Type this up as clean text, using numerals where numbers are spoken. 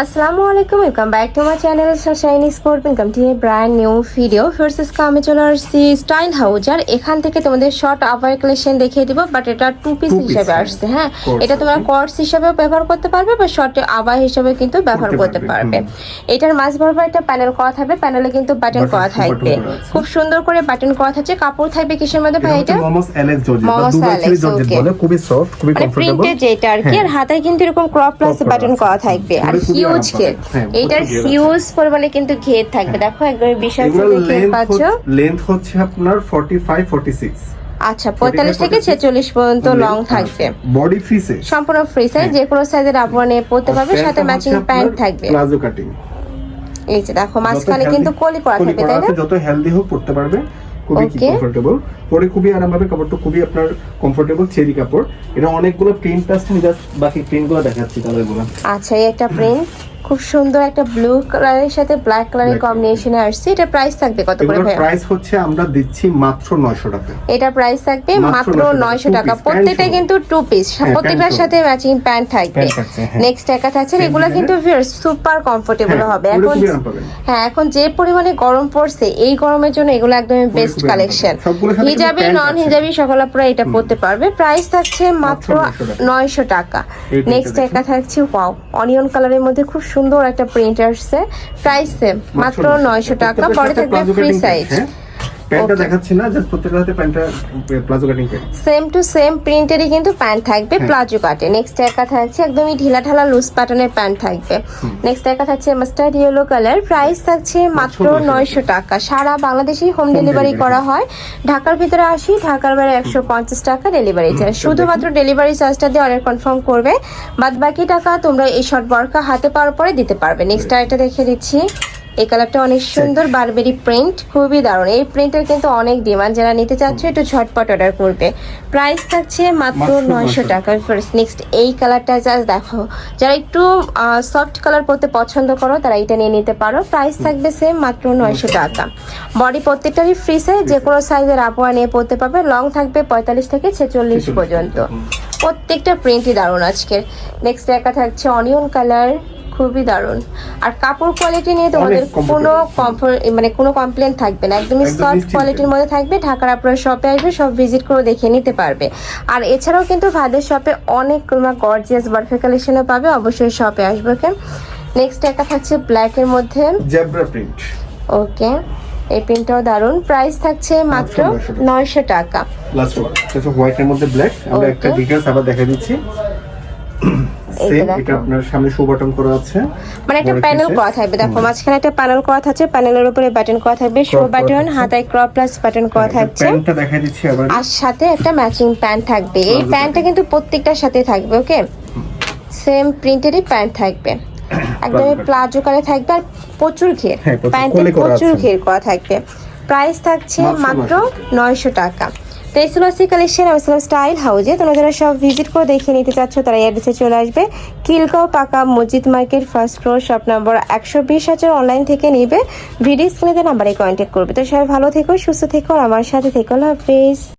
আসসালামু আলাইকুম, welcome back to my channel shiny sport. Welcome to A brand new video. First আমি চলে আসছি স্টাইল হাউজ, আর এখান থেকে তোমাদের শর্ট আপার কালেকশন দেখিয়ে দিব, বাট এটা টু পিস হিসেবে আসছে। হ্যাঁ, এটা তোমরা কর্স হিসেবেও ব্যবহার করতে পারবে বা শর্টে আবার হিসেবে কিন্তু ব্যবহার করতে পারবে। এটার মাঝ বরাবর একটা প্যানেল করা থাকবে, প্যানেলে কিন্তু বাটন করা থাকবে, খুব সুন্দর করে বাটন করা থাকছে। কাপড় থাকবে কিসের মধ্যে ভাই? এটা মমস এলএক্স জর্জেট বলে, খুবই সফট, খুবই কমফোর্টেবল, প্রিন্টেড যেটা আর কি। আর হাতায় কিন্তু এরকম ক্রপ প্লাস বাটন করা থাকবে, আর হিউজ ঘের। এটার হিউজ পরিমাণে কিন্তু ঘের থাকবে। দেখো একদম বিশাল ঘের পাচ্ছ। লেন্থ হচ্ছে আপনার 45 46। আচ্ছা, 45 থেকে 46 পর্যন্ত লং থাকবে। বডি ফ্রি সাইজ, সম্পূর্ণ ফ্রি সাইজ, যে কোনো সাইজের আপনি পরতে পারবে। সাথে ম্যাচিং প্যান্ট থাকবে, প্লাজো কাটিং। এই যে দেখো মাঝখানে কিন্তু কলি করা থাকবে, তাই না? যত হেলদি হোক পরতে পারবে, খুবই কমফোর্টেবল, পরে খুবই আরাম হবে। কাপড়টা খুবই আপনার কমফোর্টেবল, চেরি কাপড়। এটা অনেকগুলো প্রিন্ট আছে, আমি জাস্ট বাকি প্রিন্টগুলো দেখাচ্ছি কালারগুলো। আচ্ছা, এই একটা প্রিন্ট খুব সুন্দর, একটা ব্লু কালারের সাথে ব্ল্যাক কালারের কম্বিনেশনে আসছে। এটা প্রাইস থাকবে কত করে ভাই? প্রাইস হচ্ছে আমরা দিচ্ছি মাত্র 900 টাকা। এটা প্রাইস থাকবে মাত্র 900 টাকা। প্রত্যেকটা কিন্তু টু পিস, প্রত্যেকটার সাথে ম্যাচিং প্যান্ট থাকবে। নেক্সট একা থাকছে, এগুলো কিন্তু সুপার কমফোর্টেবল হবে এখন। হ্যাঁ, এখন যে পরিমাণে গরম পড়ছে, এই গরমের জন্য এগুলো একদমই বেস্ট কালেকশন। হিজাবি নন হিজাবি সকল আপনারা এটা পরতে পারবে। প্রাইস থাকছে মাত্র 900 টাকা। নেক্সট একা থাকছে, ওয়াও, অনিয়ন কালারের মধ্যে খুব সুন্দর একটা প্রিন্ট আসছে। প্রাইস সেম, মাত্র 900 টাকা। পরে থাকবে ফ্রি সাইজ। প্যান্টটা দেখাচ্ছি না, জাস্ট প্রত্যেকটা হাতে প্যান্টটা palazzo cutting pant, same to same প্রিন্টেরই কিন্তু প্যান্ট থাকবে, প্লাজো কাটে। নেক্সট একা থাকছে একদমই ঢিলা ঢালা লুজ প্যাটার্নের প্যান্ট থাকবে। নেক্সট একা থাকছে মাস্টার্ড ইয়েলো কালার। প্রাইস থাকছে মাত্র 900 টাকা। সারা বাংলাদেশেই হোম ডেলিভারি করা হয়। ঢাকার ভিতরে 80, ঢাকার বাইরে 150 টাকা ডেলিভারি চার্জ। শুধুমাত্র ডেলিভারি চার্জটা দিয়ে অর্ডার কনফার্ম করবে, বাদ বাকি টাকা তোমরা এই শর্ট বরকা হাতে পাওয়ার পরে দিতে পারবে। নেক্সট আরেকটা দেখিয়ে দিচ্ছি, এই কালারটা অনেক সুন্দর, বারবেরি প্রিন্ট, খুবই দারুণ। এই প্রিন্টের কিন্তু অনেক ডিমান্ড, যারা নিতে চাচ্ছে একটু ঝটপট অর্ডার করবে। প্রাইস থাকছে মাত্র 900 টাকা। ফার্স্ট নেক্সট এই কালারটা জাস্ট দেখো, যারা একটু সফট কালার পরতে পছন্দ করো তারা এটা নিয়ে নিতে পারো। প্রাইস থাকবে সেম, মাত্র 900 টাকা। বডি প্রত্যেকটারই ফ্রি সাইজ, যে কোনো সাইজের আপওয়া নিয়ে পরতে পারবে। লং থাকবে 45 থেকে 46 পর্যন্ত। প্রত্যেকটা প্রিন্টই দারুণ আজকের। নেক্সট একা থাকছে অনিয়ন কালার, খুবই দারুণ। আর কাপড় কোয়ালিটি নিয়ে তোমাদের কোনো কমপ্লেন থাকবে না, একদমই সফট কোয়ালিটির মধ্যে থাকবে। ঢাকার আপনারা শপে আসবে, সব ভিজিট করে দেখে নিতে পারবে। আর এছাড়াও কিন্তু ভাদের শপে অনেক গর্জিয়াস বারফে কালেকশনও পাবে, অবশ্যই শপে আসবে। ওকে, নেক্সট একটা থাকছে ব্ল্যাক এর মধ্যে জেব্রা প্রিন্ট। ওকে, এই প্রিন্টটাও দারুণ। প্রাইস থাকছে মাত্র 900 টাকা। লাস্ট ওয়ান এটা হোয়াইট এর মধ্যে ব্ল্যাক। আমরা একটা ডিটেইলস আবার দেখা দিচ্ছি। এটা আপনার সামনে শো বাটন করা আছে, মানে একটা প্যানেল করা থাকবে। দেখো মাঝখানে একটা প্যানেল করা থাকছে, প্যানেলের উপরে বাটন করা থাকবে, শো বাটন, হাতায় ক্রপ প্লাস বাটন করা থাকছে। প্যান্টটা দেখাই দিচ্ছি আবার, আর সাথে একটা ম্যাচিং প্যান্ট থাকবে। এই প্যান্টটা কিন্তু প্রত্যেকটার সাথে থাকবে। ওকে, সেম প্রিন্টেরই প্যান্ট থাকবে, একদমই প্লাজো কারে থাকবে, আর প্রচুর ঘের, প্যান্টে প্রচুর ঘের করা থাকবে। প্রাইস থাকছে মাত্র 900 টাকা। তো এই ছিল কালেকশন আমি স্টাইল হাউজে। তোমরা যারা সব ভিজিট করে দেখে নিতে চাচ্ছ তারা অ্যাড্রেসে চলে আসবে, খিলগাঁও পাকা মসজিদ market, first floor, shop number 120। Online থেকে নিবে, ভিডিও স্ক্রিনে নাম্বারে কন্ট্যাক্ট করবে। তো সবাই ভালো থেকো, সুস্থ থেকো, আর আমার সাথে থেকো। আল্লাহ হাফেজ।